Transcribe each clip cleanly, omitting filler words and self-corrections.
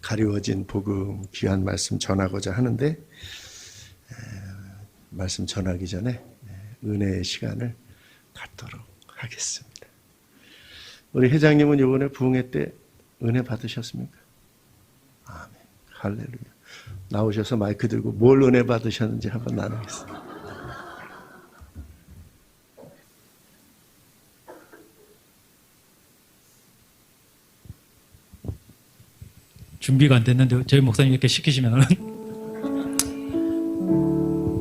가리워진 복음 귀한 말씀 전하고자 하는데 말씀 전하기 전에 은혜의 시간을 갖도록 하겠습니다. 우리 회장님은 이번에 부흥회 때 은혜 받으셨습니까? 아멘. 할렐루야. 나오셔서 마이크 들고 뭘 은혜 받으셨는지 한번 나누겠습니다. 준비가 안 됐는데 저희 목사님 이렇게 시키시면은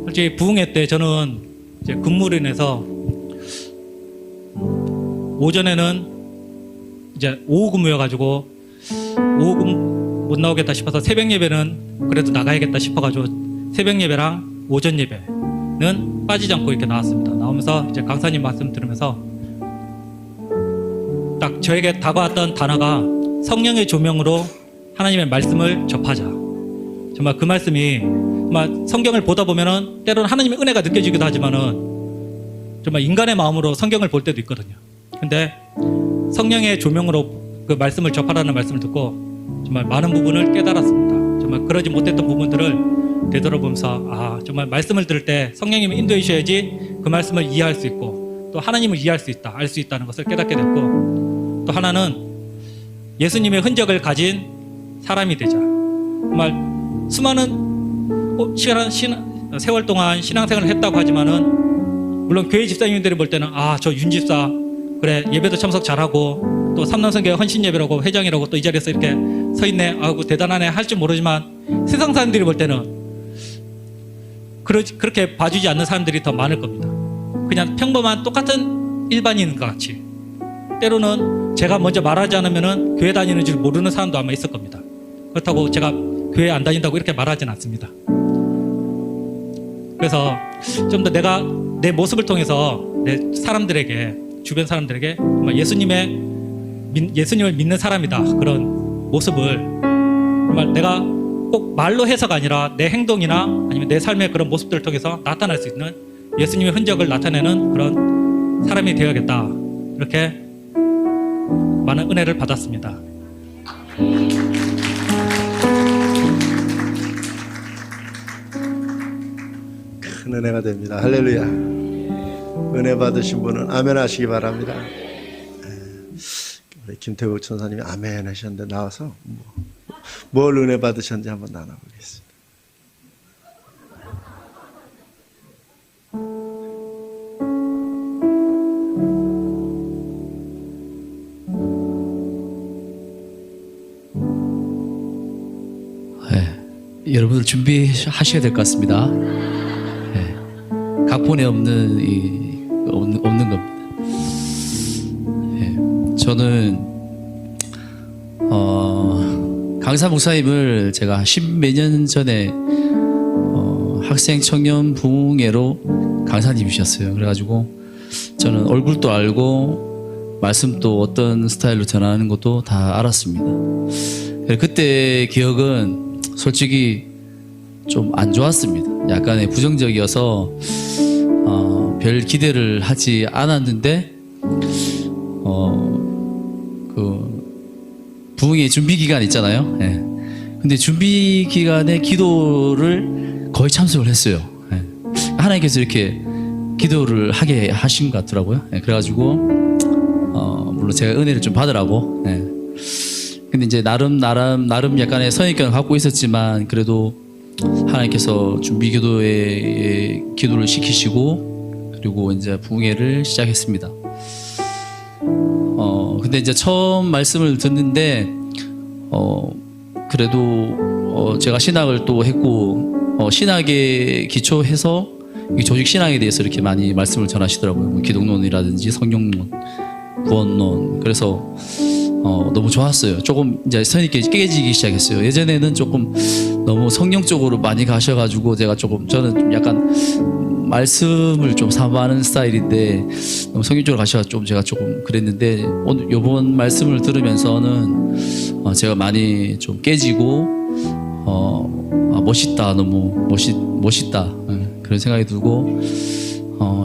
솔직히 부흥회 때 저는 이제 근무로 인해서 오전에는 이제 오후 근무여가지고 오후 근무 못 나오겠다 싶어서 새벽 예배는 그래도 나가야겠다 싶어가지고 새벽 예배랑 오전 예배는 빠지지 않고 이렇게 나왔습니다. 나오면서 이제 강사님 말씀 들으면서 딱 저에게 다가왔던 단어가 성령의 조명으로 하나님의 말씀을 접하자. 정말 그 말씀이 정말 성경을 보다 보면은 때로는 하나님의 은혜가 느껴지기도 하지만은 정말 인간의 마음으로 성경을 볼 때도 있거든요. 근데 성령의 조명으로 그 말씀을 접하라는 말씀을 듣고 정말 많은 부분을 깨달았습니다. 정말 그러지 못했던 부분들을 되돌아보면서 정말 말씀을 들을 때 성령님이 인도해 주셔야지 그 말씀을 이해할 수 있고 또 하나님을 이해할 수 있다, 알 수 있다는 것을 깨닫게 됐고, 또 하나는 예수님의 흔적을 가진 사람이 되자. 정말 수많은 세월 동안 신앙생활을 했다고 하지만은 물론 교회 집사님들이 볼 때는 저 윤 집사 그래 예배도 참석 잘하고 또 삼남성교회 헌신 예배라고 회장이라고 또 이 자리에서 이렇게 서 있네, 아이고 대단하네 할 줄 모르지만 세상 사람들이 볼 때는 그렇게 봐주지 않는 사람들이 더 많을 겁니다. 그냥 평범한 똑같은 일반인과 같이, 때로는 제가 먼저 말하지 않으면은 교회 다니는 줄 모르는 사람도 아마 있을 겁니다. 그렇다고 제가 교회 안 다닌다고 이렇게 말하진 않습니다. 그래서 좀 더 내가 내 모습을 통해서 내 사람들에게, 주변 사람들에게 정말 예수님을 믿는 사람이다, 그런 모습을 정말 내가 꼭 말로 해서가 아니라 내 행동이나 아니면 내 삶의 그런 모습들을 통해서 나타날 수 있는 예수님의 흔적을 나타내는 그런 사람이 되어야겠다, 이렇게 많은 은혜를 받았습니다. 큰 은혜가 됩니다. 할렐루야. 은혜 받으신 분은 아멘 하시기 바랍니다. 우리 김태국 천사님이 아멘 하셨는데 나와서 뭘 은혜 받으셨는지 한번 나눠보겠습니다. 여러분들 준비하셔야 될 것 같습니다. 각본에 없는 겁니다. 저는 강사 목사님을 제가 10몇 년 전에 학생 청년 부흥회로 강사님이셨어요. 그래가지고 저는 얼굴도 알고 말씀도 어떤 스타일로 전하는 것도 다 알았습니다. 그때 기억은 솔직히 좀 안 좋았습니다. 약간의 부정적이어서 별 기대를 하지 않았는데 그 부흥의 준비 기간 있잖아요. 근데 준비 기간에 기도를 거의 참석을 했어요. 하나님께서 이렇게 기도를 하게 하신 것 같더라고요. 그래가지고 물론 제가 은혜를 좀 받으라고. 근데 이제 나름 약간의 선입견을 갖고 있었지만 그래도 하나님께서 준비 기도에 기도를 시키시고 그리고 이제 부흥회를 시작했습니다. 근데 이제 처음 말씀을 듣는데 그래도 제가 신학을 또 했고 신학에 기초해서 조직 신앙에 대해서 이렇게 많이 말씀을 전하시더라고요. 뭐 기독론이라든지 성경론, 구원론. 그래서 너무 좋았어요. 조금 이제 선입견이 깨지기 시작했어요. 예전에는 조금 너무 성경적으로 많이 가셔가지고 저는 좀 약간 말씀을 좀 사모하는 스타일인데 너무 성경적으로 가셔서 제가 조금 그랬는데 오늘 요번 말씀을 들으면서는 제가 많이 좀 깨지고 멋있다, 너무 멋있다 그런 생각이 들고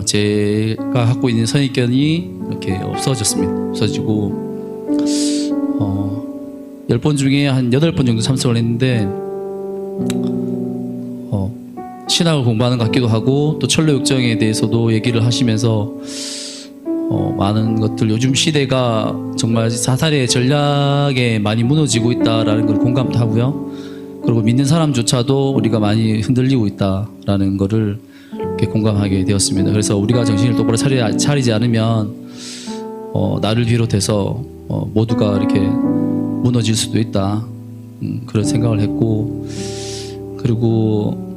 제가 갖고 있는 선입견이 이렇게 없어졌습니다. 없어지고 10번 중에 한 8번 정도 참석을 했는데 신학을 공부하는 것 같기도 하고 또 철로 역정에 대해서도 얘기를 하시면서 많은 것들 요즘 시대가 정말 사살의 전략에 많이 무너지고 있다라는 걸 공감도 하고요. 그리고 믿는 사람조차도 우리가 많이 흔들리고 있다라는 거를 이렇게 공감하게 되었습니다. 그래서 우리가 정신을 똑바로 차리지 않으면 나를 비롯해서 모두가 이렇게 무너질 수도 있다. 그런 생각을 했고 그리고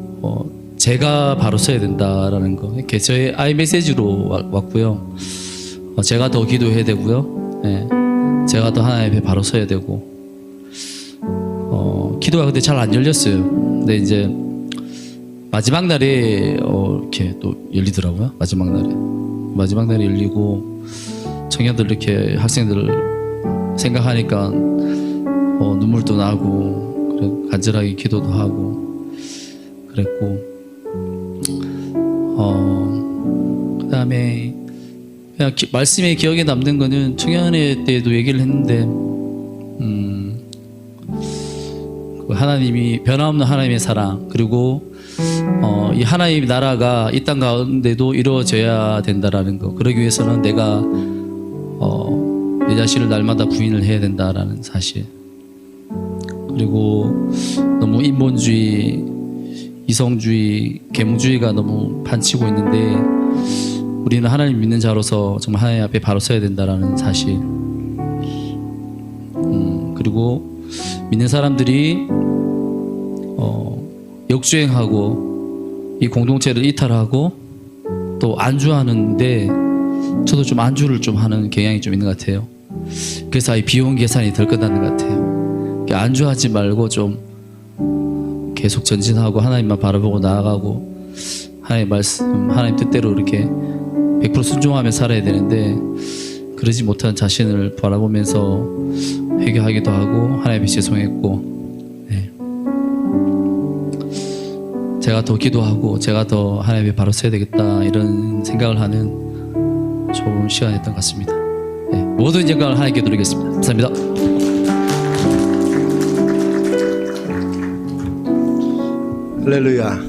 제가 바로 서야 된다라는 거. 이렇게 저의 아이 메시지로 왔고요. 제가 더 기도해야 되고요. 네. 제가 더 하나님 앞에 바로 서야 되고 기도가 근데 잘 안 열렸어요. 근데 이제 마지막 날에 이렇게 또 열리더라고요. 마지막 날에 열리고 청년들 이렇게 학생들 생각하니까 눈물도 나고 그래, 간절하게 기도도 하고 그랬고 그다음에 그냥 말씀에 기억에 남는 거는 청년회 때도 얘기를 했는데 하나님이 변함없는 하나님의 사랑 그리고 이 하나님의 나라가 이 땅 가운데도 이루어져야 된다라는 거. 그러기 위해서는 내가 내 자신을 날마다 부인을 해야 된다라는 사실. 그리고 너무 인본주의, 이성주의, 계몽주의가 너무 판치고 있는데 우리는 하나님 믿는 자로서 정말 하나님 앞에 바로 서야 된다라는 사실. 그리고 믿는 사람들이 역주행하고 이 공동체를 이탈하고 또 안주하는데 저도 좀 안주를 좀 하는 경향이 좀 있는 것 같아요. 그래서 이 비용 계산이 덜 끝나는 것 같아요. 안주하지 말고 좀 계속 전진하고 하나님만 바라보고 나아가고 하나님 말씀, 하나님 뜻대로 이렇게 100% 순종하며 살아야 되는데 그러지 못한 자신을 바라보면서 회개하기도 하고 하나님께 죄송했고 제가 더 기도하고 제가 더 하나님께 바로 서야 되겠다 이런 생각을 하는 좋은 시간이었던 것 같습니다. 모든 영광을 하나님께 드리겠습니다. 감사합니다. 할렐루야.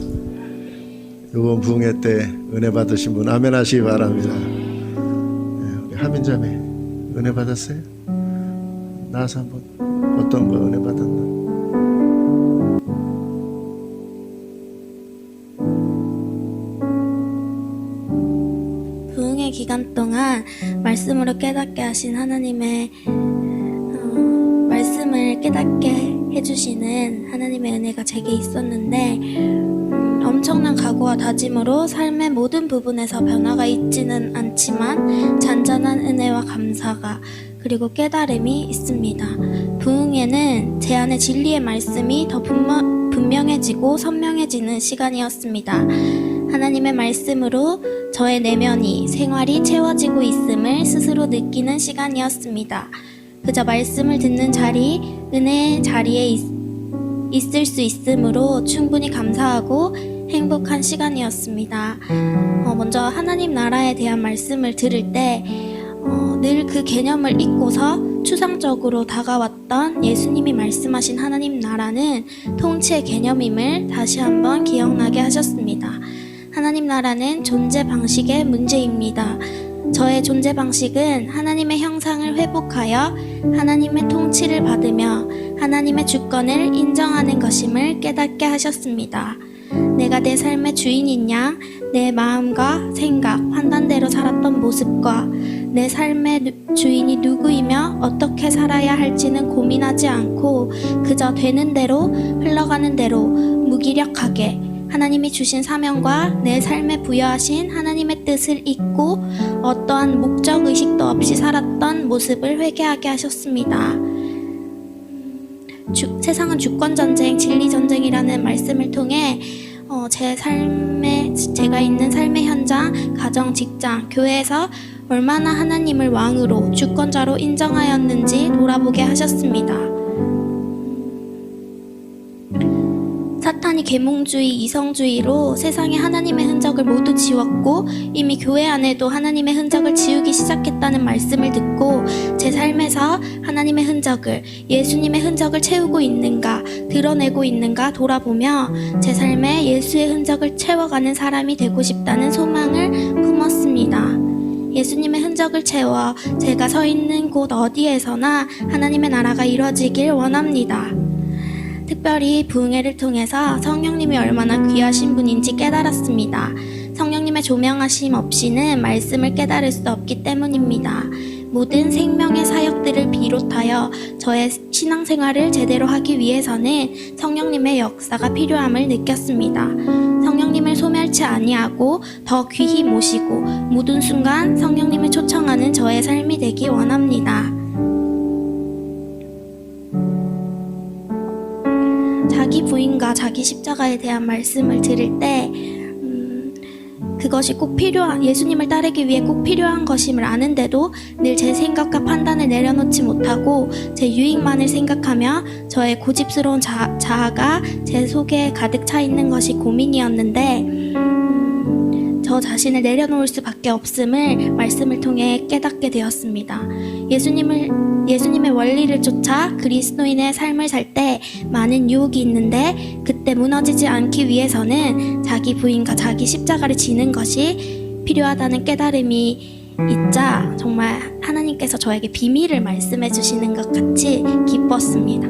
이번 부흥회 때 은혜 받으신 분 아멘 하시기 바랍니다. 우리 하민자매 은혜 받았어요? 나와서 한번 어떤 거 은혜 받았나? 부흥의 기간 동안 말씀으로 깨닫게 하신 하나님의 말씀을 깨닫게 해주시는 하나님의 은혜가 제게 있었는데 엄청난 각오와 다짐으로 삶의 모든 부분에서 변화가 있지는 않지만 잔잔한 은혜와 감사가 그리고 깨달음이 있습니다. 부흥회는 제 안에 진리의 말씀이 더 분명해지고 선명해지는 시간이었습니다. 하나님의 말씀으로 저의 내면이 생활이 채워지고 있음을 스스로 느끼는 시간이었습니다. 그저 말씀을 듣는 자리, 은혜의 자리에 있을 수 있으므로 충분히 감사하고 행복한 시간이었습니다. 먼저 하나님 나라에 대한 말씀을 들을 때 늘 그 개념을 잊고서 추상적으로 다가왔던 예수님이 말씀하신 하나님 나라는 통치의 개념임을 다시 한번 기억나게 하셨습니다. 하나님 나라는 존재 방식의 문제입니다. 저의 존재 방식은 하나님의 형상을 회복하여 하나님의 통치를 받으며 하나님의 주권을 인정하는 것임을 깨닫게 하셨습니다. 내가 내 삶의 주인인 양, 내 마음과 생각, 판단대로 살았던 모습과 내 삶의 주인이 누구이며 어떻게 살아야 할지는 고민하지 않고 그저 되는 대로 흘러가는 대로 무기력하게 하나님이 주신 사명과 내 삶에 부여하신 하나님의 뜻을 잊고 어떠한 목적의식도 없이 살았던 모습을 회개하게 하셨습니다. 세상은 주권전쟁, 진리전쟁이라는 말씀을 통해 제가 있는 삶의 현장, 가정, 직장, 교회에서 얼마나 하나님을 왕으로 주권자로 인정하였는지 돌아보게 하셨습니다. 사탄이 계몽주의, 이성주의로 세상에 하나님의 흔적을 모두 지웠고 이미 교회 안에도 하나님의 흔적을 지우기 시작했다는 말씀을 듣고 제 삶에서 하나님의 흔적을, 예수님의 흔적을 채우고 있는가, 드러내고 있는가 돌아보며 제 삶에 예수의 흔적을 채워가는 사람이 되고 싶다는 소망을 품었습니다. 예수님의 흔적을 채워 제가 서 있는 곳 어디에서나 하나님의 나라가 이루어지길 원합니다. 특별히 부흥회를 통해서 성령님이 얼마나 귀하신 분인지 깨달았습니다. 성령님의 조명하심 없이는 말씀을 깨달을 수 없기 때문입니다. 모든 생명의 사역들을 비롯하여 저의 신앙생활을 제대로 하기 위해서는 성령님의 역사가 필요함을 느꼈습니다. 성령님을 소멸치 아니하고 더 귀히 모시고 모든 순간 성령님을 초청하는 저의 삶이 되기 원합니다. 자기 부인과 자기 십자가에 대한 말씀을 들을 때 그것이 꼭 필요한, 예수님을 따르기 위해 꼭 필요한 것임을 아는데도 늘 제 생각과 판단을 내려놓지 못하고 제 유익만을 생각하며 저의 고집스러운 자아가 제 속에 가득 차 있는 것이 고민이었는데 저 자신을 내려놓을 수밖에 없음을 말씀을 통해 깨닫게 되었습니다. 예수님의 원리를 쫓아 그리스도인의 삶을 살 때 많은 유혹이 있는데 그때 무너지지 않기 위해서는 자기 부인과 자기 십자가를 지는 것이 필요하다는 깨달음이 있자 정말 하나님께서 저에게 비밀을 말씀해 주시는 것 같이 기뻤습니다.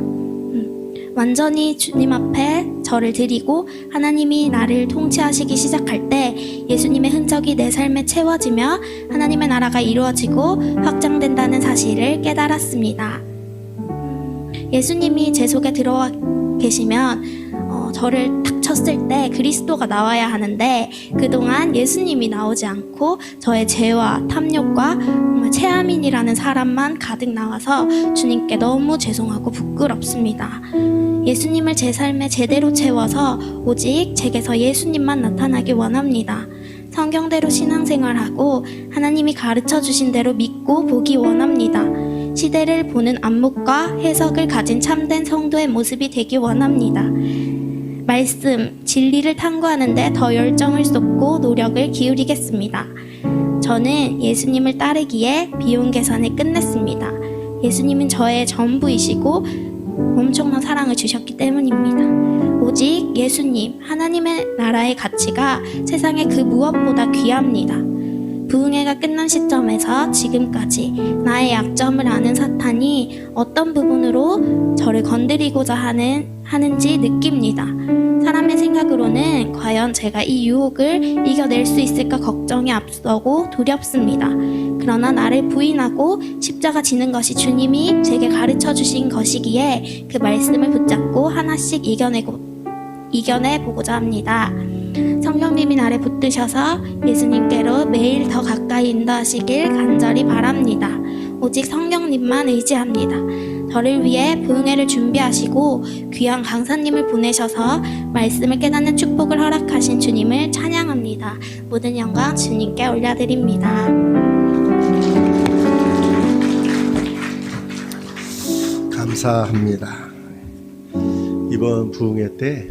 완전히 주님 앞에 저를 드리고 하나님이 나를 통치하시기 시작할 때 예수님의 흔적이 내 삶에 채워지며 하나님의 나라가 이루어지고 확장된다는 사실을 깨달았습니다. 예수님이 제 속에 들어와 계시면 저를 탁 쳤을 때 그리스도가 나와야 하는데 그동안 예수님이 나오지 않고 저의 죄와 탐욕과 정말 최하민이라는 사람만 가득 나와서 주님께 너무 죄송하고 부끄럽습니다. 예수님을 제 삶에 제대로 채워서 오직 제게서 예수님만 나타나기 원합니다. 성경대로 신앙생활하고 하나님이 가르쳐 주신 대로 믿고 보기 원합니다. 시대를 보는 안목과 해석을 가진 참된 성도의 모습이 되기 원합니다. 말씀, 진리를 탐구하는데 더 열정을 쏟고 노력을 기울이겠습니다. 저는 예수님을 따르기에 비용 계산을 끝냈습니다. 예수님은 저의 전부이시고 엄청난 사랑을 주셨기 때문입니다. 오직 예수님, 하나님의 나라의 가치가 세상의 그 무엇보다 귀합니다. 부흥회가 끝난 시점에서 지금까지 나의 약점을 아는 사탄이 어떤 부분으로 저를 건드리고자 하는지 느낍니다. 사람의 생각으로는 과연 제가 이 유혹을 이겨낼 수 있을까 걱정이 앞서고 두렵습니다. 그러나 나를 부인하고 십자가 지는 것이 주님이 제게 가르쳐 주신 것이기에 그 말씀을 붙잡고 하나씩 이겨내보고자 합니다. 성령님이 나를 붙드셔서 예수님께로 매일 더 가까이 인도하시길 간절히 바랍니다. 오직 성령님만 의지합니다. 저를 위해 부흥회를 준비하시고 귀한 강사님을 보내셔서 말씀을 깨닫는 축복을 허락하신 주님을 찬양합니다. 모든 영광 주님께 올려드립니다. 감사합니다. 이번 부흥회 때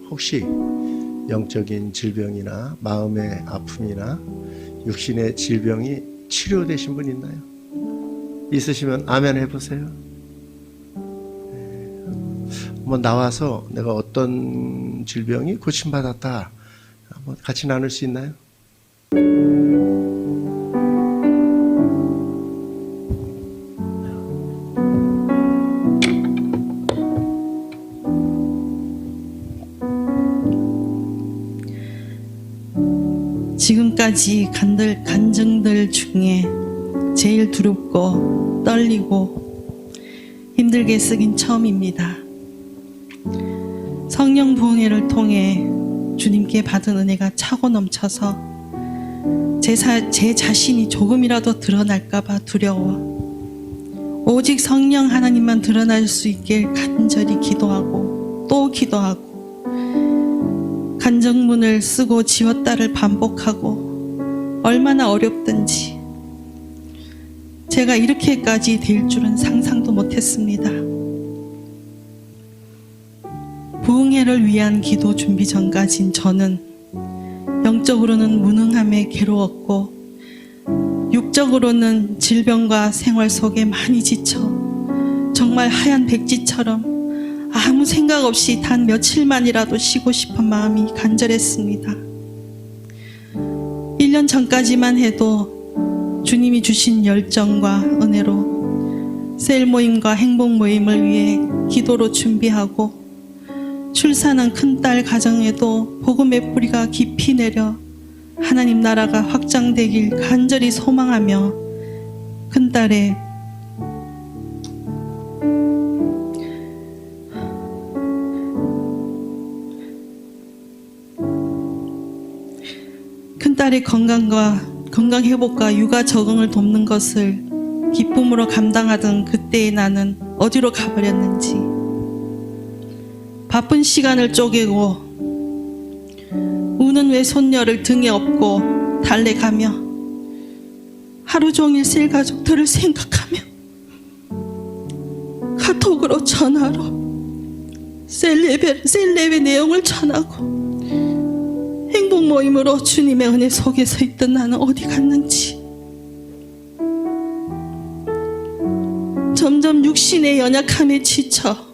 혹시 영적인 질병이나 마음의 아픔이나 육신의 질병이 치료되신 분 있나요? 있으시면 아멘 해보세요. 한번 나와서 내가 어떤 질병이 고침받았다 한번 같이 나눌 수 있나요? 지금까지 간증들 중에 제일 두렵고 떨리고 힘들게 쓰긴 처음입니다. 성령 부흥회를 통해 주님께 받은 은혜가 차고 넘쳐서 제 자신이 조금이라도 드러날까봐 두려워 오직 성령 하나님만 드러날 수 있길 간절히 기도하고 또 기도하고 간증문을 쓰고 지웠다를 반복하고 얼마나 어렵든지 제가 이렇게까지 될 줄은 상상도 못했습니다. 부흥회를 위한 기도 준비 전까진 저는 영적으로는 무능함에 괴로웠고 육적으로는 질병과 생활 속에 많이 지쳐 정말 하얀 백지처럼 아무 생각 없이 단 며칠만이라도 쉬고 싶은 마음이 간절했습니다. 1년 전까지만 해도 주님이 주신 열정과 은혜로 셀 모임과 행복 모임을 위해 기도로 준비하고 출산한 큰딸 가정에도 복음의 뿌리가 깊이 내려 하나님 나라가 확장되길 간절히 소망하며 큰딸의 건강 회복과 육아 적응을 돕는 것을 기쁨으로 감당하던 그때의 나는 어디로 가버렸는지 바쁜 시간을 쪼개고 우는 외손녀를 등에 업고 달래가며 하루 종일 셀 가족들을 생각하며 카톡으로 전화로 셀 예배 내용을 전하고 행복 모임으로 주님의 은혜 속에 서 있던 나는 어디 갔는지 점점 육신의 연약함에 지쳐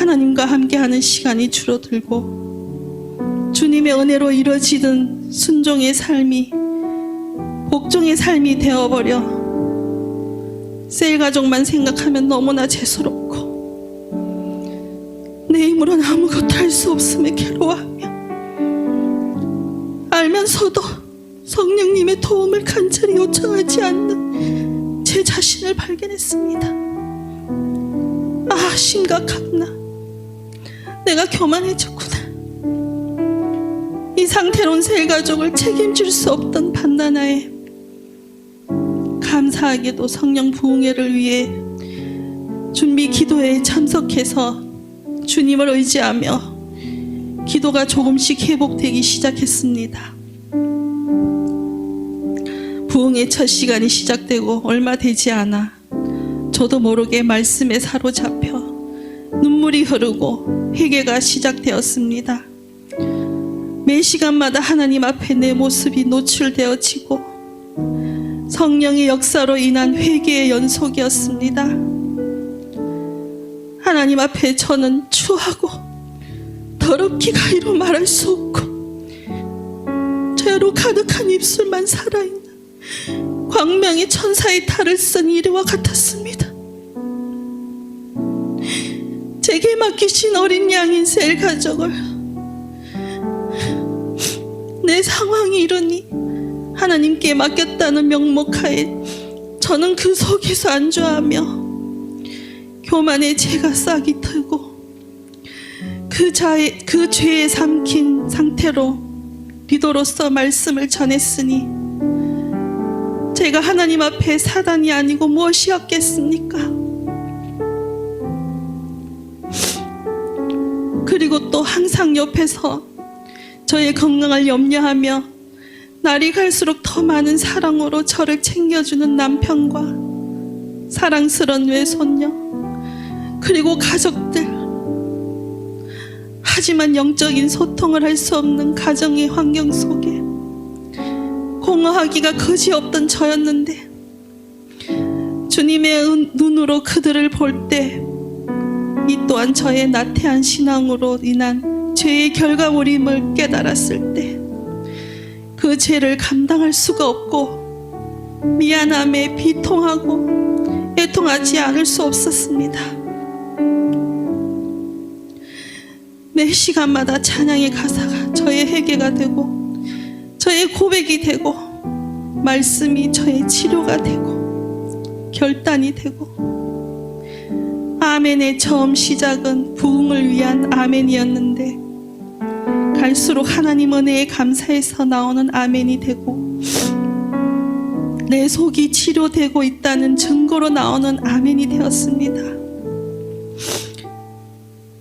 하나님과 함께하는 시간이 줄어들고 주님의 은혜로 이루어지던 순종의 삶이 복종의 삶이 되어버려 셀 가족만 생각하면 너무나 죄스럽고 내 힘으로는 아무것도 할 수 없음에 괴로워하며 알면서도 성령님의 도움을 간절히 요청하지 않는 제 자신을 발견했습니다. 아, 심각하구나. 내가 교만해졌구나. 이 상태로운 셀 가족을 책임질 수 없던 반나나에 감사하게도 성령 부흥회를 위해 준비 기도회에 참석해서 주님을 의지하며 기도가 조금씩 회복되기 시작했습니다. 부흥의 첫 시간이 시작되고 얼마 되지 않아 저도 모르게 말씀에 사로잡혀 눈물이 흐르고 회개가 시작되었습니다. 매 시간마다 하나님 앞에 내 모습이 노출되어지고 성령의 역사로 인한 회개의 연속이었습니다. 하나님 앞에 저는 추하고 더럽기가 이루 말할 수 없고 죄로 가득한 입술만 살아있는 광명의 천사의 탈을 쓴 이리와 같았습니다. 제게 맡기신 어린 양인 셀 가족을 내 상황이 이러니 하나님께 맡겼다는 명목하에 저는 그 속에서 안주하며 교만의 죄가 싹이 트고 그 죄에 삼킨 상태로 리더로서 말씀을 전했으니 제가 하나님 앞에 사단이 아니고 무엇이었겠습니까? 그리고 또 항상 옆에서 저의 건강을 염려하며 날이 갈수록 더 많은 사랑으로 저를 챙겨주는 남편과 사랑스러운 외손녀 그리고 가족들, 하지만 영적인 소통을 할 수 없는 가정의 환경 속에 공허하기가 그지없던 저였는데 주님의 눈으로 그들을 볼 때 이 또한 저의 나태한 신앙으로 인한 죄의 결과물임을 깨달았을 때 그 죄를 감당할 수가 없고 미안함에 비통하고 애통하지 않을 수 없었습니다. 매 시간마다 찬양의 가사가 저의 회개가 되고 저의 고백이 되고 말씀이 저의 치료가 되고 결단이 되고 아멘의 처음 시작은 부흥을 위한 아멘이었는데 갈수록 하나님 은혜에 감사해서 나오는 아멘이 되고 내 속이 치료되고 있다는 증거로 나오는 아멘이 되었습니다.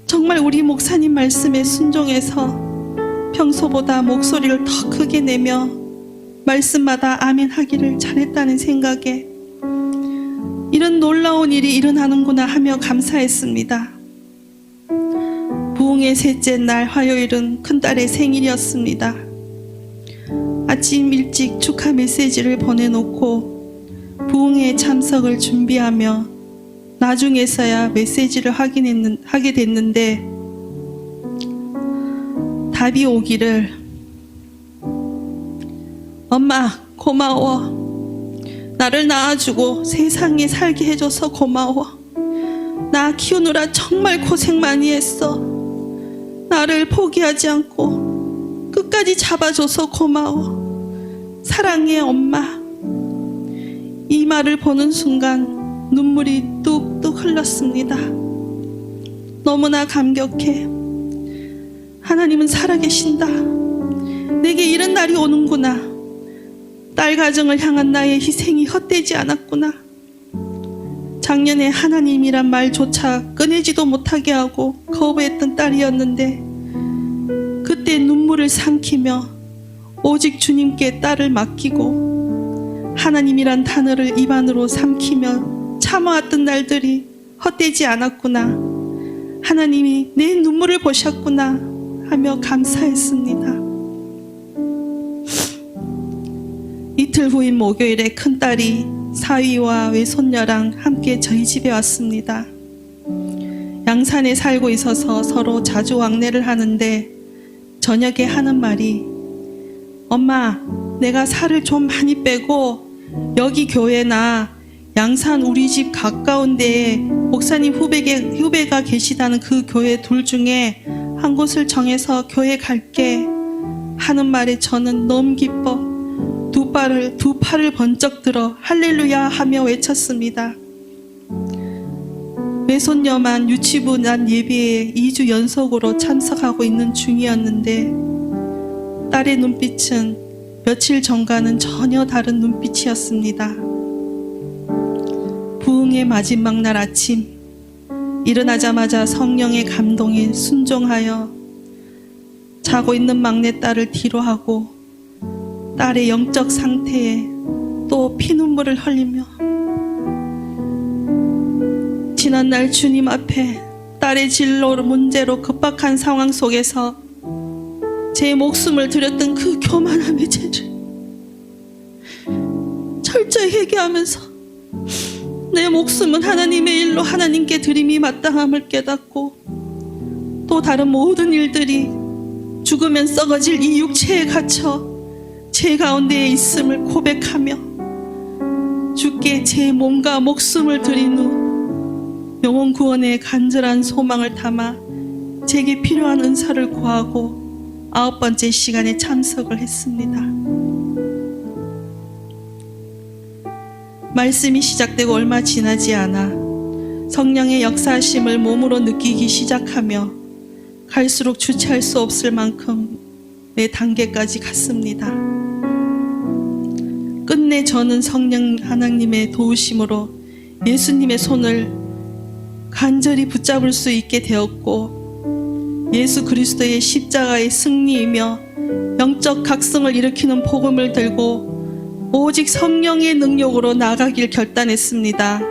정말 우리 목사님 말씀에 순종해서 평소보다 목소리를 더 크게 내며 말씀마다 아멘 하기를 잘했다는 생각에 이런 놀라운 일이 일어나는구나 하며 감사했습니다. 부흥의 부흥의 셋째 날 화요일은 큰딸의 생일이었습니다. 아침 일찍 축하 메시지를 보내놓고 부흥회 참석을 준비하며 나중에서야 메시지를 하게 됐는데 답이 오기를 엄마 고마워. 나를 낳아주고 세상에 살게 해줘서 고마워. 나 키우느라 정말 고생 많이 했어. 나를 포기하지 않고 끝까지 잡아줘서 고마워. 사랑해 엄마. 이 말을 보는 순간 눈물이 뚝뚝 흘렀습니다. 너무나 감격해. 하나님은 살아계신다. 내게 이런 날이 오는구나. 딸 가정을 향한 나의 희생이 헛되지 않았구나. 작년에 하나님이란 말조차 꺼내지도 못하게 하고 거부했던 딸이었는데 그때 눈물을 삼키며 오직 주님께 딸을 맡기고 하나님이란 단어를 입안으로 삼키며 참아왔던 날들이 헛되지 않았구나. 하나님이 내 눈물을 보셨구나 하며 감사했습니다. 이틀 후인 목요일에 큰딸이 사위와 외손녀랑 함께 저희 집에 왔습니다. 양산에 살고 있어서 서로 자주 왕래를 하는데 저녁에 하는 말이 엄마, 내가 살을 좀 많이 빼고 여기 교회나 양산 우리 집 가까운 데에 목사님 후배가 계시다는 그 교회 둘 중에 한 곳을 정해서 교회 갈게 하는 말에 저는 너무 기뻐 두 팔을 번쩍 들어 할렐루야 하며 외쳤습니다. 외손녀만 유치부 난 예배에 2주 연속으로 참석하고 있는 중이었는데 딸의 눈빛은 며칠 전과는 전혀 다른 눈빛이었습니다. 부흥의 마지막 날 아침 일어나자마자 성령의 감동에 순종하여 자고 있는 막내딸을 뒤로 하고 딸의 영적 상태에 또 피눈물을 흘리며 지난날 주님 앞에 딸의 진로 문제로 급박한 상황 속에서 제 목숨을 드렸던 그 교만함의 죄를 철저히 회개하면서 내 목숨은 하나님의 일로 하나님께 드림이 마땅함을 깨닫고 또 다른 모든 일들이 죽으면 썩어질 이 육체에 갇혀 제 가운데에 있음을 고백하며 주께 제 몸과 목숨을 드린 후 영혼 구원의 간절한 소망을 담아 제게 필요한 은사를 구하고 9번째 시간에 참석을 했습니다. 말씀이 시작되고 얼마 지나지 않아 성령의 역사하심을 몸으로 느끼기 시작하며 갈수록 주체할 수 없을 만큼의 단계까지 갔습니다. 끝내 저는 성령 하나님의 도우심으로 예수님의 손을 간절히 붙잡을 수 있게 되었고 예수 그리스도의 십자가의 승리이며 영적 각성을 일으키는 복음을 들고 오직 성령의 능력으로 나가길 결단했습니다.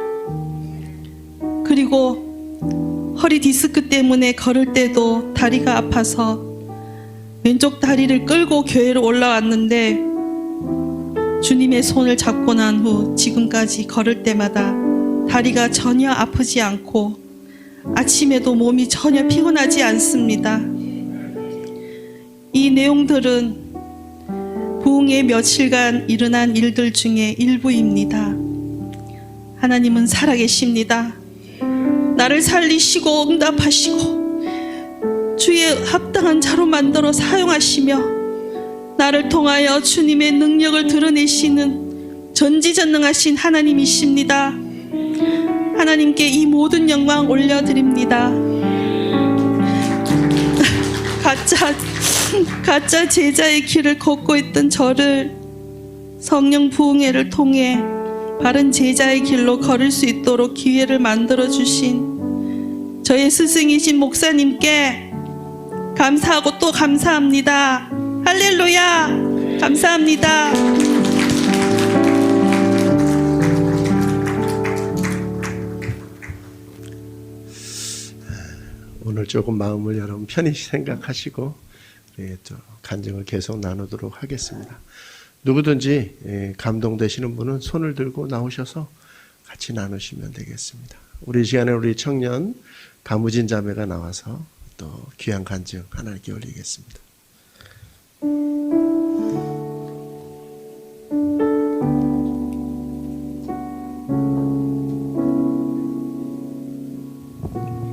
그리고 허리 디스크 때문에 걸을 때도 다리가 아파서 왼쪽 다리를 끌고 교회로 올라왔는데 주님의 손을 잡고 난 후 지금까지 걸을 때마다 다리가 전혀 아프지 않고 아침에도 몸이 전혀 피곤하지 않습니다. 이 내용들은 부흥의 며칠간 일어난 일들 중에 일부입니다. 하나님은 살아계십니다. 나를 살리시고 응답하시고 주의 합당한 자로 만들어 사용하시며 나를 통하여 주님의 능력을 드러내시는 전지전능하신 하나님이십니다. 하나님께 이 모든 영광 올려드립니다. 가짜 제자의 길을 걷고 있던 저를 성령 부흥회를 통해 바른 제자의 길로 걸을 수 있도록 기회를 만들어 주신 저의 스승이신 목사님께 감사하고 또 감사합니다. 할렐루야! 감사합니다. 오늘 조금 마음을 여러분 편히 생각하시고 또 간증을 계속 나누도록 하겠습니다. 누구든지 감동되시는 분은 손을 들고 나오셔서 같이 나누시면 되겠습니다. 우리 시간에 우리 청년 가무진 자매가 나와서 또 귀한 간증 하나님께 올리겠습니다.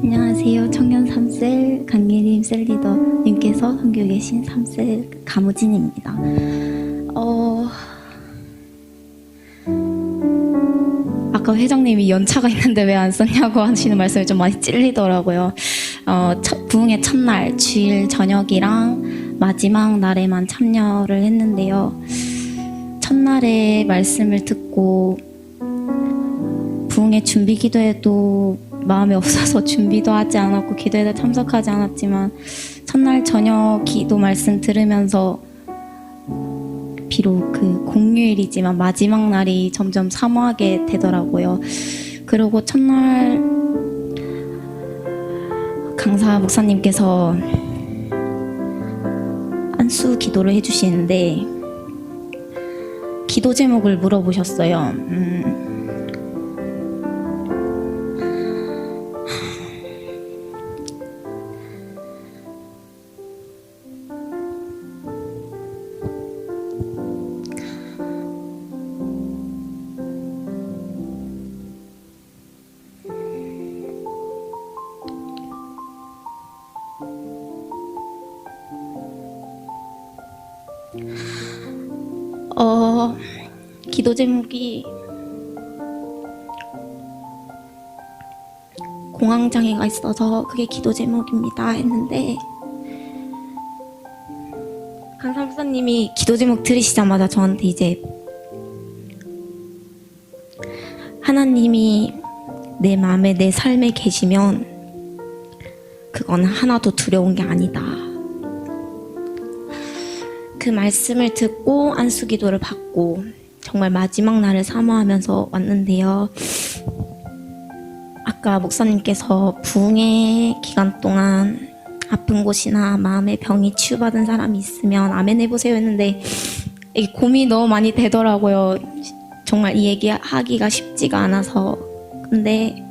안녕하세요. 청년 3셀 강예림 셀리더님께서 선교 계신 3셀 가무진입니다. 아까 회장님이 연차가 있는데 왜 안 썼냐고 하시는 말씀이 좀 많이 찔리더라고요. 부흥의 첫날 주일 저녁이랑 마지막 날에만 참여를 했는데요. 첫날에 말씀을 듣고 부흥의 준비 기도에도 마음이 없어서 준비도 하지 않았고 기도에도 참석하지 않았지만 첫날 저녁 기도 말씀 들으면서 비록 그 공휴일이지만 마지막 날이 점점 사모하게 되더라고요. 그리고 첫날 강사 목사님께서 안수 기도를 해주시는데 기도 제목을 물어보셨어요. 기도 제목이 공황장애가 있어서 그게 기도 제목입니다 했는데 강사 목사님이 기도 제목 들으시자마자 저한테 이제 하나님이 내 마음에 내 삶에 계시면 그건 하나도 두려운 게 아니다. 그 말씀을 듣고 안수 기도를 받고 정말 마지막 날을 사모하면서 왔는데요. 아까 목사님께서 부흥의 기간 동안 아픈 곳이나 마음의 병이 치유받은 사람이 있으면 아멘 해보세요 했는데 이게 고민이 너무 많이 되더라고요. 정말 이 얘기 하기가 쉽지가 않아서. 근데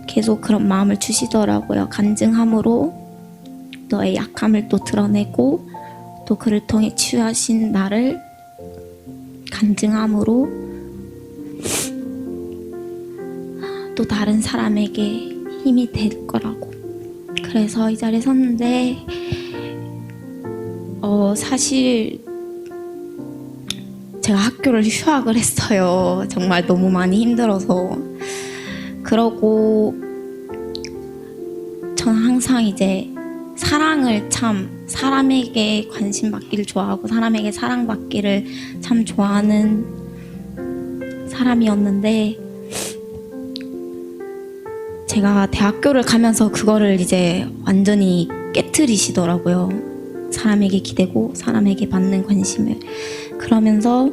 계속 그런 마음을 주시더라고요. 간증함으로 너의 약함을 또 드러내고 또 그를 통해 치유하신 나를 간증함으로 또 다른 사람에게 힘이 될 거라고. 그래서 이 자리에 섰는데 사실 제가 학교를 휴학을 했어요. 정말 너무 많이 힘들어서. 그러고 저는 항상 이제 사랑을 참 사람에게 관심 받기를 좋아하고 사람에게 사랑받기를 참 좋아하는 사람이었는데 제가 대학교를 가면서 그거를 이제 완전히 깨트리시더라고요. 사람에게 기대고 사람에게 받는 관심을. 그러면서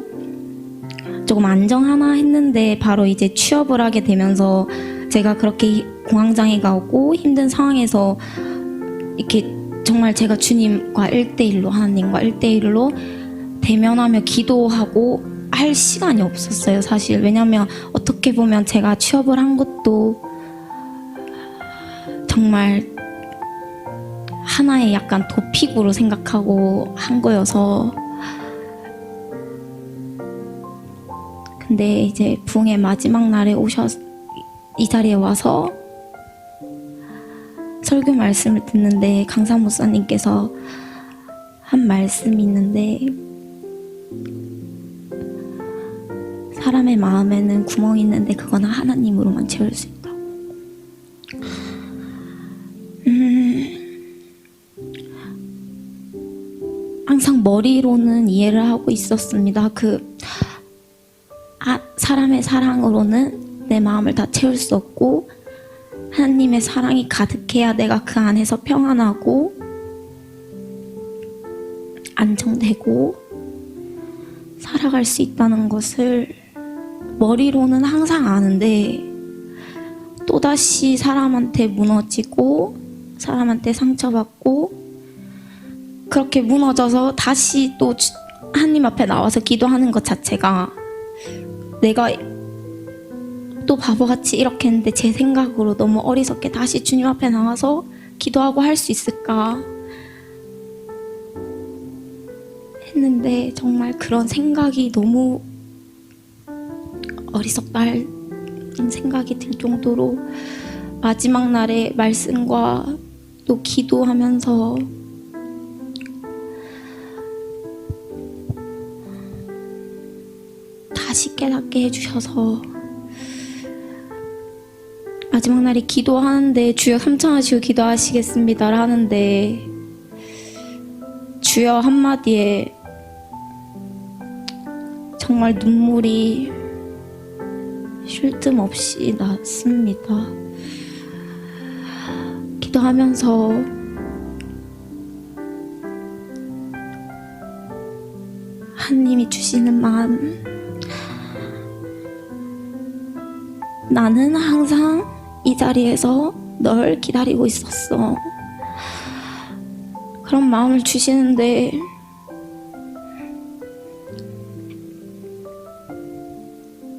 조금 안정하나 했는데 바로 이제 취업을 하게 되면서 제가 그렇게 공황장애가 오고 힘든 상황에서 이렇게 정말 제가 주님과 1대1로 하나님과 1대1로 대면하며 기도하고 할 시간이 없었어요, 사실. 왜냐면 어떻게 보면 제가 취업을 한 것도 정말 하나의 약간 도피구로 생각하고 한 거여서. 근데 이제 부흥의 마지막 날에 이 자리에 와서 설교 말씀을 듣는데 강사 목사님께서 한 말씀이 있는데 사람의 마음에는 구멍이 있는데 그건 하나님으로만 채울 수 있다고. 항상 머리로는 이해를 하고 있었습니다. 사람의 사랑으로는 내 마음을 다 채울 수 없고 하나님의 사랑이 가득해야 내가 그 안에서 평안하고 안정되고 살아갈 수 있다는 것을 머리로는 항상 아는데 또다시 사람한테 무너지고 사람한테 상처받고 그렇게 무너져서 다시 또 하나님 앞에 나와서 기도하는 것 자체가 내가 또 바보같이 이렇게 했는데 제 생각으로 너무 어리석게 다시 주님 앞에 나와서 기도하고 할 수 있을까 했는데 정말 그런 생각이 너무 어리석다는 생각이 들 정도로 마지막 날에 말씀과 또 기도하면서 다시 깨닫게 해주셔서 마지막 날에 기도하는데 주여 3천 하시고 기도하시겠습니다 하는데 주여 한마디에 정말 눈물이 쉴 틈 없이 났습니다. 기도하면서 하나님이 주시는 마음, 나는 항상 이 자리에서 널 기다리고 있었어. 그런 마음을 주시는데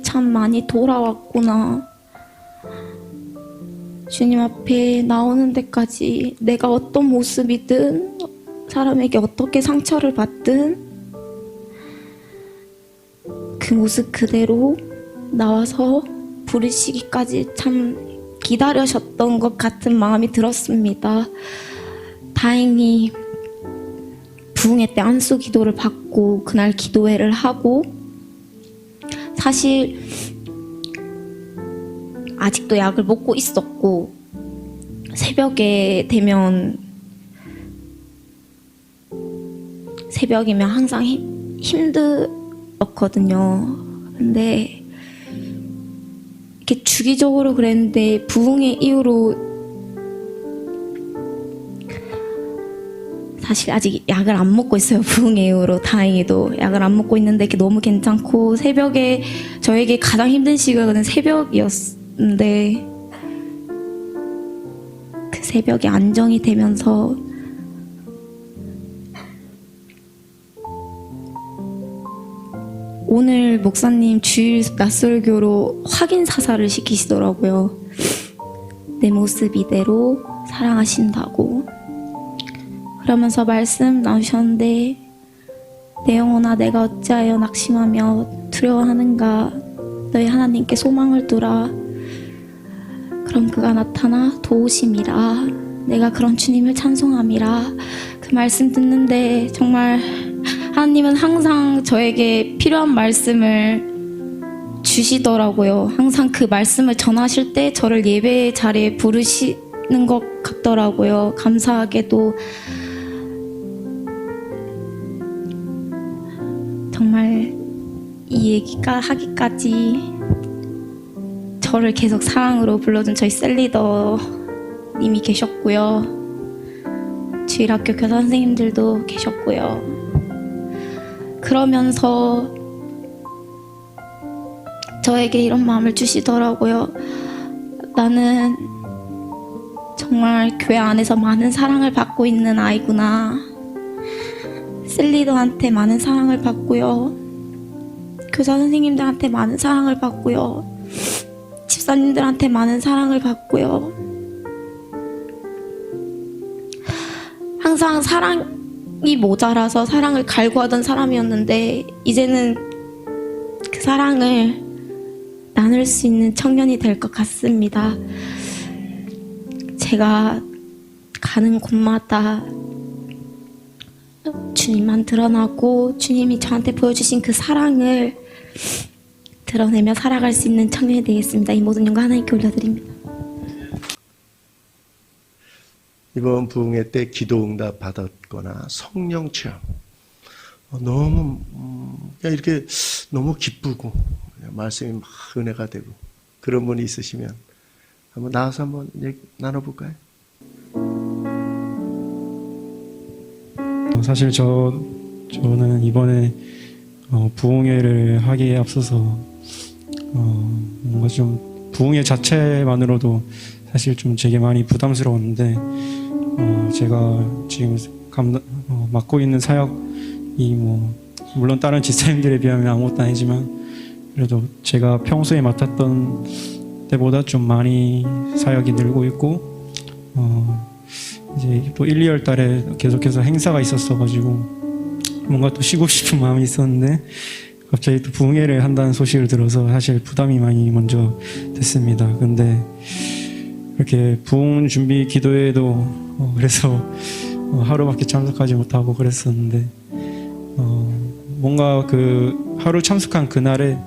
참 많이 돌아왔구나. 주님 앞에 나오는 데까지 내가 어떤 모습이든 사람에게 어떻게 상처를 받든 그 모습 그대로 나와서 부르시기까지 참 기다리셨던 것 같은 마음이 들었습니다. 다행히 부흥회 때 안수 기도를 받고 그날 기도회를 하고 사실 아직도 약을 먹고 있었고 새벽에 되면 새벽이면 항상 힘들었거든요. 근데 이렇게 주기적으로 그랬는데 부흥회 이후로 사실 아직 약을 안 먹고 있어요. 부흥회 이후로 다행히도 약을 안 먹고 있는데 너무 괜찮고 새벽에 저에게 가장 힘든 시간은 새벽이었는데 그 새벽이 안정이 되면서 오늘 목사님 주일 낮설교로 확인 사살을 시키시더라고요. 내 모습 이대로 사랑하신다고. 그러면서 말씀 나누셨는데 내 영혼아 내가 어찌하여 낙심하며 두려워하는가. 너희 하나님께 소망을 두라. 그럼 그가 나타나 도우심이라. 내가 그런 주님을 찬송함이라. 그 말씀 듣는데 정말 하나님은 항상 저에게 필요한 말씀을 주시더라고요. 항상 그 말씀을 전하실 때 저를 예배 자리에 부르시는 것 같더라고요. 감사하게도 정말 이 얘기가 하기까지 저를 계속 사랑으로 불러준 저희 셀리더님이 계셨고요. 주일학교 교사 선생님들도 계셨고요. 그러면서 저에게 이런 마음을 주시더라고요. 나는 정말 교회 안에서 많은 사랑을 받고 있는 아이구나. 셀리더한테 많은 사랑을 받고요. 교사 선생님들한테 많은 사랑을 받고요. 집사님들한테 많은 사랑을 받고요. 항상 사랑이 모자라서 사랑을 갈구하던 사람이었는데 이제는 그 사랑을 나눌 수 있는 청년이 될 것 같습니다. 제가 가는 곳마다 주님만 드러나고 주님이 저한테 보여주신 그 사랑을 드러내며 살아갈 수 있는 청년이 되겠습니다. 이 모든 영광 하나님께 올려드립니다. 이번 부흥회 때 기도응답 받았거나 성령 체험 너무 그냥 이렇게 너무 기쁘고 말씀이 막 은혜가 되고 그런 분이 있으시면 한번 나와서 한번 얘기 나눠볼까요? 사실 저는 이번에 부흥회를 하기에 앞서서 뭔가 좀 부흥회 자체만으로도 사실 좀 제게 많이 부담스러웠는데 제가 지금 맡고 있는 사역이 뭐 물론 다른 집사님들에 비하면 아무것도 아니지만 그래도 제가 평소에 맡았던 때보다 좀 많이 사역이 늘고 있고 이제 또 1, 2월 달에 계속해서 행사가 있었어가지고 뭔가 또 쉬고 싶은 마음이 있었는데 갑자기 또 부흥회를 한다는 소식을 들어서 사실 부담이 많이 먼저 됐습니다. 근데 이렇게 부흥 준비 기도회도 그래서 하루밖에 참석하지 못하고 그랬었는데 뭔가 그 하루 참석한 그날에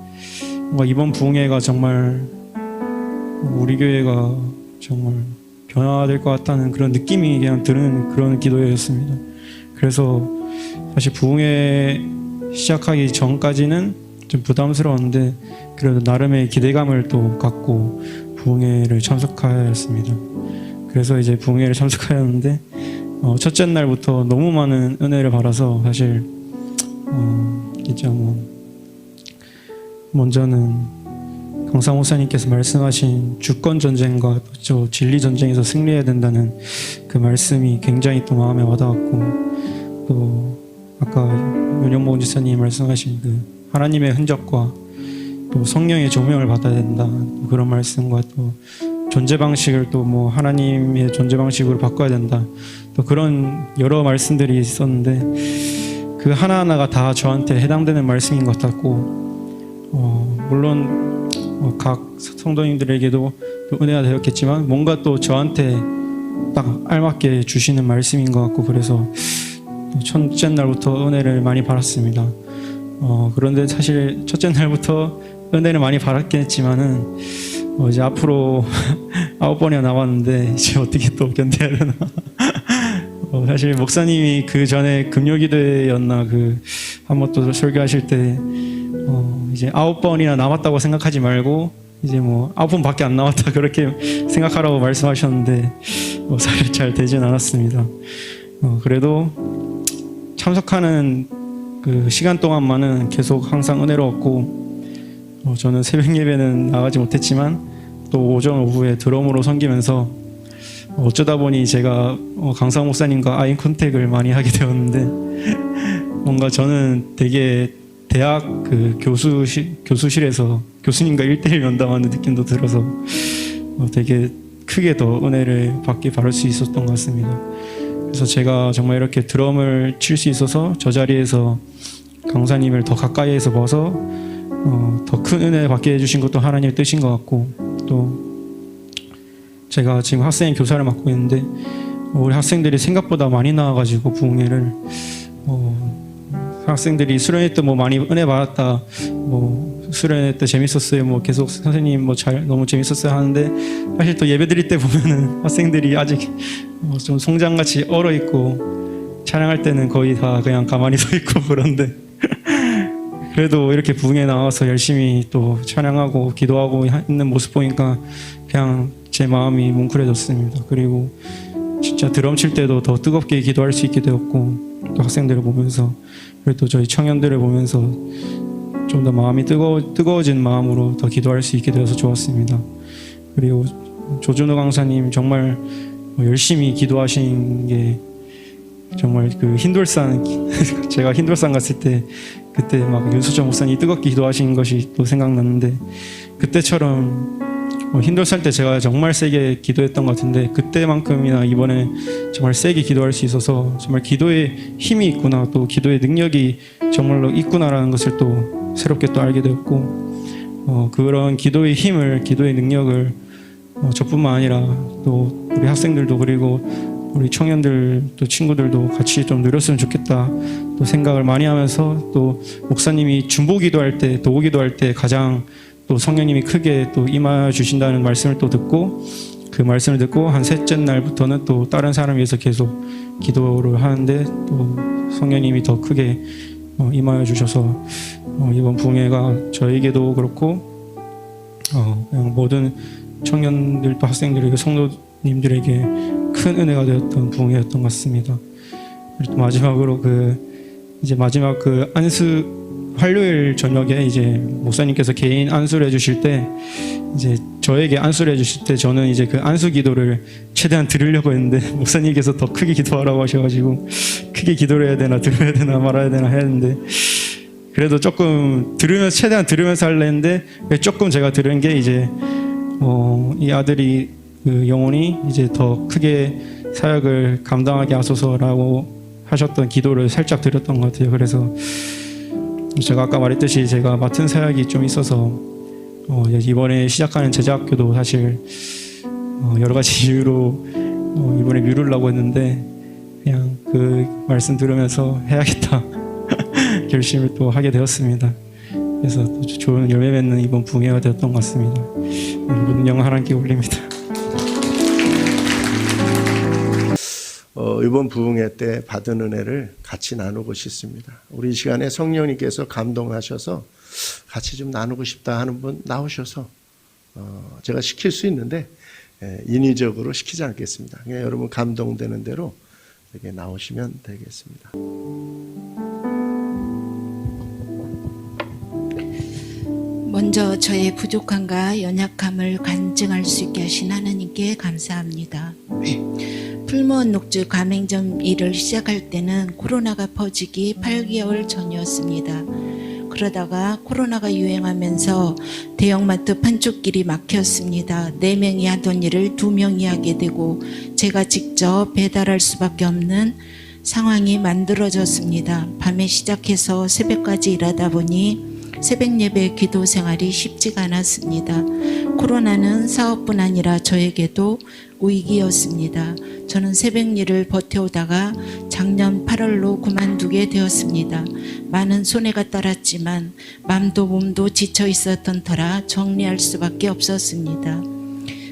뭔가 이번 부흥회가 정말 우리 교회가 정말 변화될 것 같다는 그런 느낌이 그냥 드는 그런 기도회였습니다. 그래서 사실 부흥회 시작하기 전까지는 좀 부담스러웠는데 그래도 나름의 기대감을 또 갖고 부흥회를 참석하였습니다. 그래서 이제 부흥회를 참석하였는데 첫째 날부터 너무 많은 은혜를 받아서 사실 진짜 먼저는 강상 목사님께서 말씀하신 주권 전쟁과 또 진리 전쟁에서 승리해야 된다는 그 말씀이 굉장히 또 마음에 와닿았고 또 아까 윤영복 지사님이 말씀하신 그 하나님의 흔적과 또 성령의 조명을 받아야 된다 그런 말씀과 또 존재 방식을 또 뭐 하나님의 존재 방식으로 바꿔야 된다 또 그런 여러 말씀들이 있었는데 그 하나하나가 다 저한테 해당되는 말씀인 것 같고 물론 각 성도님들에게도 또 은혜가 되었겠지만 뭔가 또 저한테 딱 알맞게 주시는 말씀인 것 같고 그래서 첫째 날부터 은혜를 많이 받았습니다. 그런데 사실 첫째 날부터 은혜를 많이 받았긴 했지만은 이제 앞으로 9번이나 남았는데 이제 어떻게 또 견뎌야 되나. 사실 목사님이 그 전에 금요기도회였나 그 한번 또 설교하실 때 이제 9번이나 남았다고 생각하지 말고 이제 뭐 9번밖에 안 남았다 그렇게 생각하라고 말씀하셨는데 사실 잘 되진 않았습니다. 그래도 참석하는 그 시간 동안만은 계속 항상 은혜로웠고 저는 새벽 예배는 나가지 못했지만 또 오전 오후에 드럼으로 섬기면서 어쩌다 보니 제가 강상 목사님과 아이 컨택을 많이 하게 되었는데 뭔가 저는 되게 대학 그 교수실에서 교수님과 1대1 면담하는 느낌도 들어서 되게 크게 더 은혜를 받을 수 있었던 것 같습니다. 그래서 제가 정말 이렇게 드럼을 칠 수 있어서 저 자리에서 강사님을 더 가까이에서 봐서 더 큰 은혜 받게 해주신 것도 하나님의 뜻인 것 같고 또 제가 지금 학생 교사를 맡고 있는데 우리 학생들이 생각보다 많이 나와가지고 부흥회를 학생들이 수련회 때 뭐 많이 은혜 받았다 뭐 수련회 때 재밌었어요 뭐 계속 선생님 뭐 너무 재밌었어요 하는데 사실 또 예배 드릴 때 보면은 학생들이 아직 좀 송장같이 얼어있고 찬양할 때는 거의 다 그냥 가만히 서 있고 그런데 그래도 이렇게 부흥회 나와서 열심히 또 찬양하고 기도하고 있는 모습 보니까 그냥 제 마음이 뭉클해졌습니다. 그리고 진짜 드럼 칠 때도 더 뜨겁게 기도할 수 있게 되었고 또 학생들을 보면서 그리고 또 저희 청년들을 보면서 좀 더 마음이 뜨거워진 마음으로 더 기도할 수 있게 되어서 좋았습니다. 그리고 조준호 강사님 정말 열심히 기도하신 게 정말 그 흰돌산 제가 흰돌산 갔을 때 그때 막 윤수정 목사님이 뜨겁게 기도하신 것이 또 생각났는데 그때처럼 흰돌산 때 제가 정말 세게 기도했던 것 같은데 그때만큼이나 이번에 정말 세게 기도할 수 있어서 정말 기도에 힘이 있구나 또 기도의 능력이 정말로 있구나라는 것을 또 새롭게 또 알게 되었고 그런 기도의 힘을 기도의 능력을 저뿐만 아니라 또 우리 학생들도 그리고 우리 청년들 또 친구들도 같이 좀 누렸으면 좋겠다 또 생각을 많이 하면서 또 목사님이 중보 기도할 때 도구 기도할 때 가장 또 성령님이 크게 또 임하 주신다는 말씀을 또 듣고 그 말씀을 듣고 한 셋째 날부터는 또 다른 사람 위해서 계속 기도를 하는데 또 성령님이 더 크게 임하여 주셔서 이번 부흥회가 저에게도 그렇고 그냥 모든 청년들 또 학생들에게 성도님들에게 큰 은혜가 되었던 부흥회였던 것 같습니다. 그리고 또 마지막으로 이제 마지막 안수 화요일 저녁에 이제 목사님께서 개인 안수를 해주실 때 이제 저에게 안수를 해주실 때 저는 이제 그 안수 기도를 최대한 들으려고 했는데 목사님께서 더 크게 기도하라고 하셔가지고 크게 기도를 해야 되나 들어야 되나 말아야 되나 했는데 그래도 조금 들으면서 최대한 들으면서 하려 했는데 조금 제가 들은 게 이제 이 아들이 그 영혼이 이제 더 크게 사역을 감당하게 하소서라고 하셨던 기도를 살짝 드렸던 것 같아요. 그래서 제가 아까 말했듯이 제가 맡은 사역이 좀 있어서 이번에 시작하는 제자학교도 사실 여러 가지 이유로 이번에 미루려고 했는데 그냥 그 말씀 들으면서 해야겠다 결심을 또 하게 되었습니다. 그래서 또 좋은 열매 맺는 이번 부흥회가 되었던 것 같습니다. 모든 영광 하나님께 올립니다. 이번 부흥회 때 받은 은혜를 같이 나누고 싶습니다. 우리 이 시간에 성령님께서 감동하셔서 같이 좀 나누고 싶다 하는 분 나오셔서 제가 시킬 수 있는데 인위적으로 시키지 않겠습니다. 그냥 여러분 감동되는 대로 이렇게 나오시면 되겠습니다. 먼저 저의 부족함과 연약함을 간증할 수 있게 하신 하나님께 감사합니다. 풀무원 녹주 가맹점 일을 시작할 때는 코로나가 퍼지기 8개월 전이었습니다. 그러다가 코로나가 유행하면서 대형마트 판촉길이 막혔습니다. 4명이 하던 일을 2명이 하게 되고 제가 직접 배달할 수밖에 없는 상황이 만들어졌습니다. 밤에 시작해서 새벽까지 일하다 보니 새벽 예배 기도 생활이 쉽지가 않았습니다. 코로나는 사업뿐 아니라 저에게도 위기였습니다. 저는 새벽 일을 버텨오다가 작년 8월로 그만두게 되었습니다. 많은 손해가 따랐지만 마음도 몸도 지쳐 있었던 터라 정리할 수밖에 없었습니다.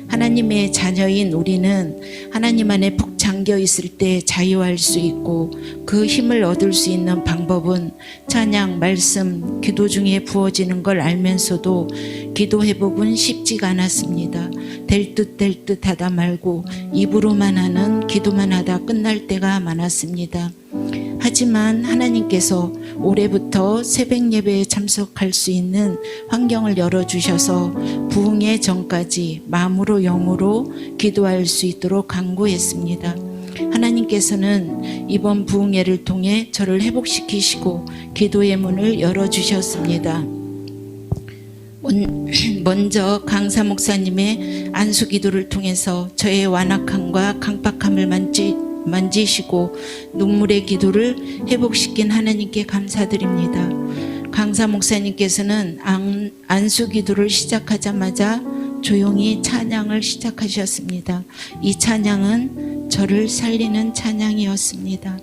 하나님의 자녀인 우리는 하나님 안에 푹 잠겨 있을 때 자유할 수 있고 그 힘을 얻을 수 있는 방법은 찬양, 말씀, 기도 중에 부어지는 걸 알면서도 기도 회복은 쉽지가 않았습니다. 될 듯 하다 말고 입으로만 하는 기도만 하다 끝날 때가 많았습니다. 하지만 하나님께서 올해부터 새벽 예배에 참석할 수 있는 환경을 열어주셔서 부흥의 전까지 마음으로 영으로 기도할 수 있도록 간구했습니다. 하나님께서는 이번 부흥회를 통해 저를 회복시키시고 기도의 문을 열어주셨습니다. 먼저 강사 목사님의 안수 기도를 통해서 저의 완악함과 강박함을 만지시고 눈물의 기도를 회복시킨 하나님께 감사드립니다. 강사 목사님께서는 안수 기도를 시작하자마자 조용히 찬양을 시작하셨습니다. 이 찬양은 저를 살리는 찬양이었습니다.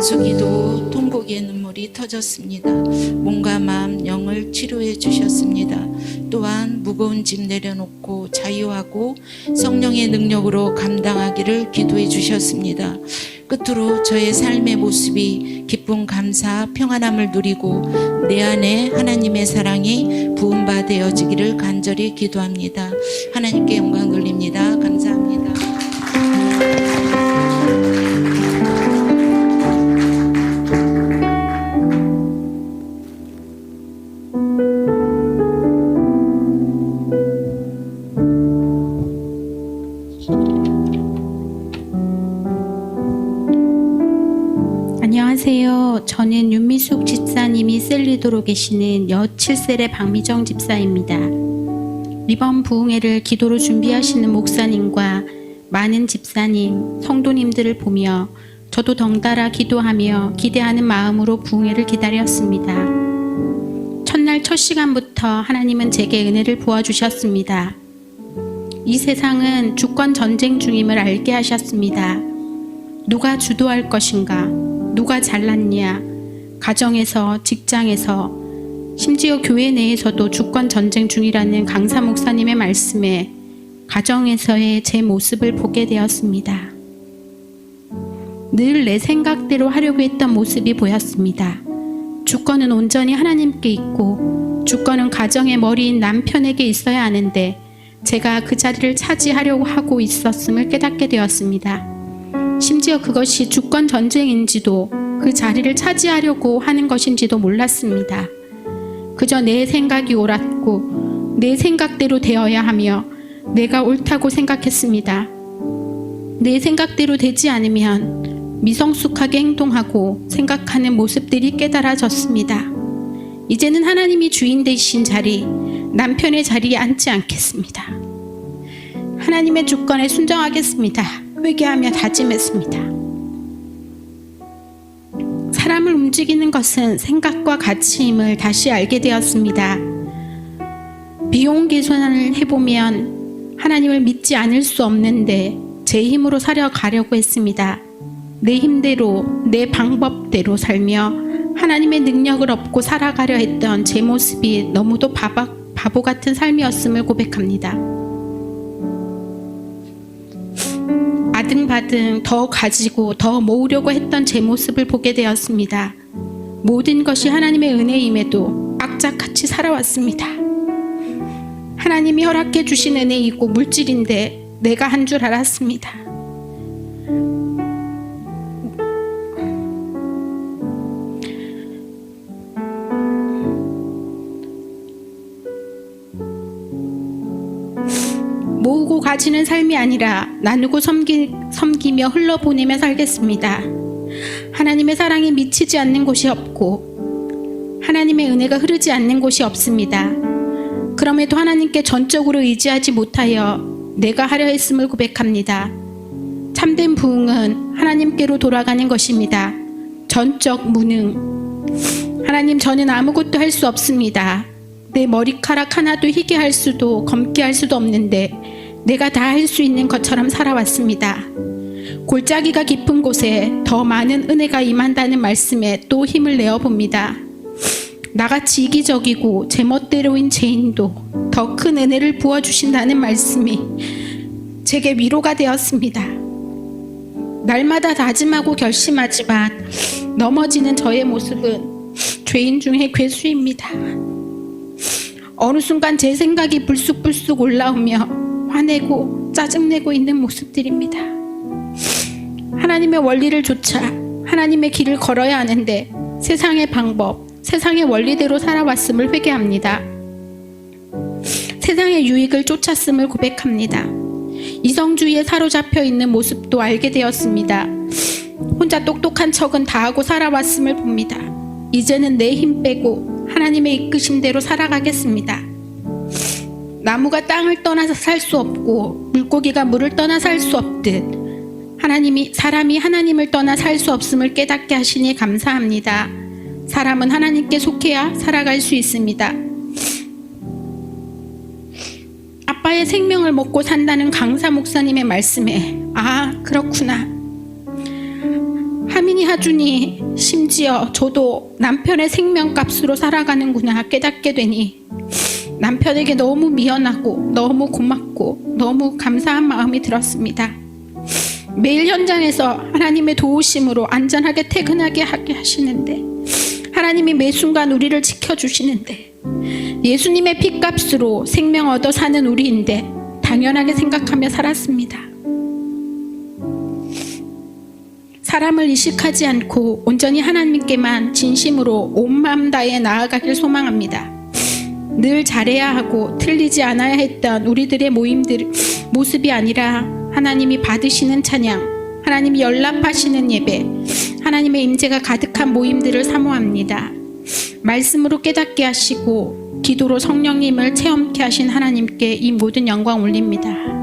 안수기도 통곡의 눈물이 터졌습니다. 몸과 마음, 영을 치료해 주셨습니다. 또한 무거운 짐 내려놓고 자유하고 성령의 능력으로 감당하기를 기도해 주셨습니다. 끝으로 저의 삶의 모습이 기쁨, 감사, 평안함을 누리고 내 안에 하나님의 사랑이 부음바 되어지기를 간절히 기도합니다. 하나님께 영광 돌립니다. 감사합니다. 안녕하세요. 저는 윤미숙 집사님이 셀리도로 계시는 여 7셀의 박미정 집사입니다. 이번 부흥회를 기도로 준비하시는 목사님과 많은 집사님, 성도님들을 보며 저도 덩달아 기도하며 기대하는 마음으로 부흥회를 기다렸습니다. 첫날 첫 시간부터 하나님은 제게 은혜를 부어주셨습니다. 이 세상은 주권 전쟁 중임을 알게 하셨습니다. 누가 주도할 것인가? 누가 잘났냐? 가정에서, 직장에서, 심지어 교회 내에서도 주권 전쟁 중이라는 강사 목사님의 말씀에 가정에서의 제 모습을 보게 되었습니다. 늘 내 생각대로 하려고 했던 모습이 보였습니다. 주권은 온전히 하나님께 있고 주권은 가정의 머리인 남편에게 있어야 하는데 제가 그 자리를 차지하려고 하고 있었음을 깨닫게 되었습니다. 심지어 그것이 주권 전쟁인지도 그 자리를 차지하려고 하는 것인지도 몰랐습니다. 그저 내 생각이 옳았고 내 생각대로 되어야 하며 내가 옳다고 생각했습니다. 내 생각대로 되지 않으면 미성숙하게 행동하고 생각하는 모습들이 깨달아졌습니다. 이제는 하나님이 주인 되신 자리, 남편의 자리에 앉지 않겠습니다. 하나님의 주권에 순종하겠습니다. 회개하며 다짐했습니다. 사람을 움직이는 것은 생각과 가치임을 다시 알게 되었습니다. 비용 계산을 해보면 하나님을 믿지 않을 수 없는데 제 힘으로 살아가려고 했습니다. 내 힘대로, 내 방법대로 살며 하나님의 능력을 얻고 살아가려 했던 제 모습이 너무도 바보 같은 삶이었음을 고백합니다. 아등바등 더 가지고 더 모으려고 했던 제 모습을 보게 되었습니다. 모든 것이 하나님의 은혜임에도 악착같이 살아왔습니다. 하나님이 허락해 주신 은혜이고 물질인데 내가 한 줄 알았습니다. 모으고 가지는 삶이 아니라 나누고 섬기며 흘러보내며 살겠습니다. 하나님의 사랑이 미치지 않는 곳이 없고 하나님의 은혜가 흐르지 않는 곳이 없습니다. 그럼에도 하나님께 전적으로 의지하지 못하여 내가 하려 했음을 고백합니다. 참된 부흥은 하나님께로 돌아가는 것입니다. 전적 무능. 하나님, 저는 아무것도 할 수 없습니다. 내 머리카락 하나도 희게 할 수도 검게 할 수도 없는데 내가 다 할 수 있는 것처럼 살아왔습니다. 골짜기가 깊은 곳에 더 많은 은혜가 임한다는 말씀에 또 힘을 내어봅니다. 나같이 이기적이고 제멋대로인 죄인도 더 큰 은혜를 부어주신다는 말씀이 제게 위로가 되었습니다. 날마다 다짐하고 결심하지만 넘어지는 저의 모습은 죄인 중에 괴수입니다. 어느 순간 제 생각이 불쑥불쑥 올라오며 화내고 짜증내고 있는 모습들입니다. 하나님의 원리를 좇아 하나님의 길을 걸어야 하는데 세상의 방법, 세상의 원리대로 살아왔음을 회개합니다. 세상의 유익을 쫓았음을 고백합니다. 이성주의에 사로잡혀 있는 모습도 알게 되었습니다. 혼자 똑똑한 척은 다 하고 살아왔음을 봅니다. 이제는 내 힘 빼고 하나님의 이끄심대로 살아가겠습니다. 나무가 땅을 떠나서 살 수 없고 물고기가 물을 떠나 살 수 없듯 사람이 하나님을 떠나 살 수 없음을 깨닫게 하시니 감사합니다. 사람은 하나님께 속해야 살아갈 수 있습니다. 아빠의 생명을 먹고 산다는 강사 목사님의 말씀에 그렇구나. 하민이 하준이 심지어 저도 남편의 생명값으로 살아가는구나 깨닫게 되니 남편에게 너무 미안하고 너무 고맙고 너무 감사한 마음이 들었습니다. 매일 현장에서 하나님의 도우심으로 안전하게 퇴근하게 하게 하시는데 하나님이 매 순간 우리를 지켜주시는데 예수님의 피값으로 생명 얻어 사는 우리인데 당연하게 생각하며 살았습니다. 사람을 의식하지 않고 온전히 하나님께만 진심으로 온 마음 다해 나아가길 소망합니다. 늘 잘해야 하고 틀리지 않아야 했던 우리들의 모습이 아니라 하나님이 받으시는 찬양, 하나님이 연락하시는 예배, 하나님의 임재가 가득한 모임들을 사모합니다. 말씀으로 깨닫게 하시고 기도로 성령님을 체험케 하신 하나님께 이 모든 영광 올립니다.